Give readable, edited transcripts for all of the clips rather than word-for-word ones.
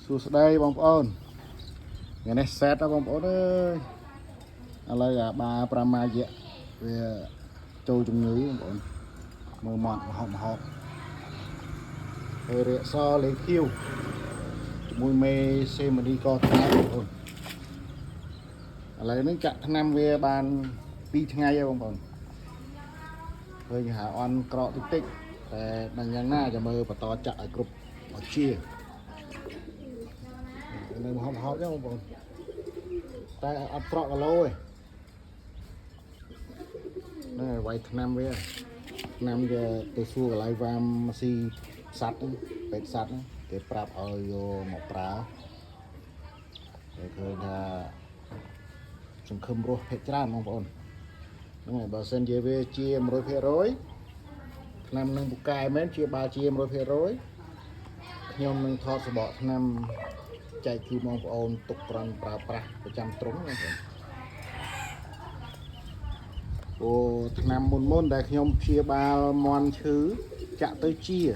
សួស្តីបងប្អូនថ្ងៃនេះសេតបងប្អូនអើយឥឡូវបា5ម៉ាយៈវាចូលជំងឺបងប្អូនមើលមាត់មហោបហើយរក្សាលេខខៀវជាមួយមេសេម៉ានីក៏ថ្នាំបងប្អូនឥឡូវនេះចាក់ថ្នាំវាបាន2ថ្ងៃហើយបងប្អូនឃើញហៅអន់ក្រកតិចតិចតែដល់យ៉ាងណាចាំមើលបន្តចាក់ឲ្យគ្រប់ឲ្យជានៅមហោបចឹងបងប្អូនតែអត់ប្រក់គីឡូទេហ្នឹងហើយវាយថ្នាំវាថ្នាំវាទៅសួរកន្លែងវ៉ាមស៊ីសัตว์ពេទ្យសัตว์គេប្រាប់ឲ្យយកមកប្រើគេឃើញថាសង្ឃឹមរស់ភាគច្រើនបងប្អូនហ្នឹងហើយបើសិនជាវាជា 100% ថ្នាំនឹងពូកែមែនជាបាជា 100% ខ្ញុំនឹងថតសបកថ្នាំចែកជូនបងប្អូនទុកប្រន់ប្រើប្រាស់ប្រចាំទ្រុងបងប្អូនអូថ្នាំមុនដែលខ្ញុំព្យាបាលមន់ឈឺចាក់ទៅជាឥ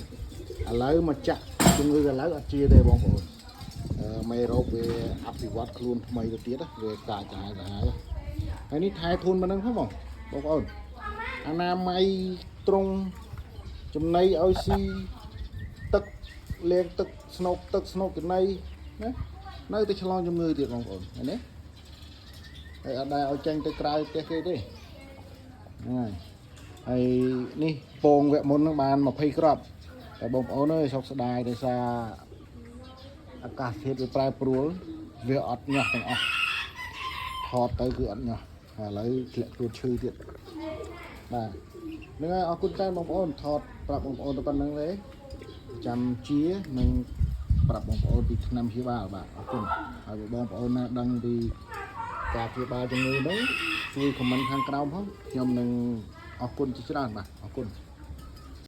ឡូវមកចាក់ជំងឺឥឡូវអត់ជាទេបងប្អូនមេរោគវាអភិវឌ្ឍខ្លួនថ្មីទៅទៀតវាកាចសាហាវហើយនេះថែធូនប៉ុណ្ណឹងផងបងប្អូនអនាម័យទ្រុងចំណីឲ្យស៊ីទឹកលាងទឹកស្នូកចំណីណានៅតែឆ្លងជំងឺទៀតបងប្អូនឃើញទេហើយអត់ដែរឲ្យចេញទៅក្រៅផ្ទះគេទេហ្នឹងហើយនេះពងវគ្គមុនហ្នឹងបាន20គ្រាប់តែបងប្អូនអើយសោកស្ដាយដោយសារអាកាសធាតុវាប្រែប្រួលវាអត់ញាស់ទាំងអស់ថតទៅគឺអត់ញាស់ហើយឥឡូវធ្លាក់ខ្លួនឈឺទៀតបាទហ្នឹងហើយអរគុណច្រើនបងប្អូនថតប្រាប់បងប្អូនទៅប៉ុណ្្នឹងទេចាំជានឹងប្រាប់បងប្អូនពីថ្នាំព្យាបាលបាទអរគុណហើយបងប្អូនណាដឹងពីការព្យាបាលជំងឺហ្នឹងជួយខមមិនខាងក្រោមផងខ្ញុំនឹងអរគុណជាច្រើនបាទអរគុណ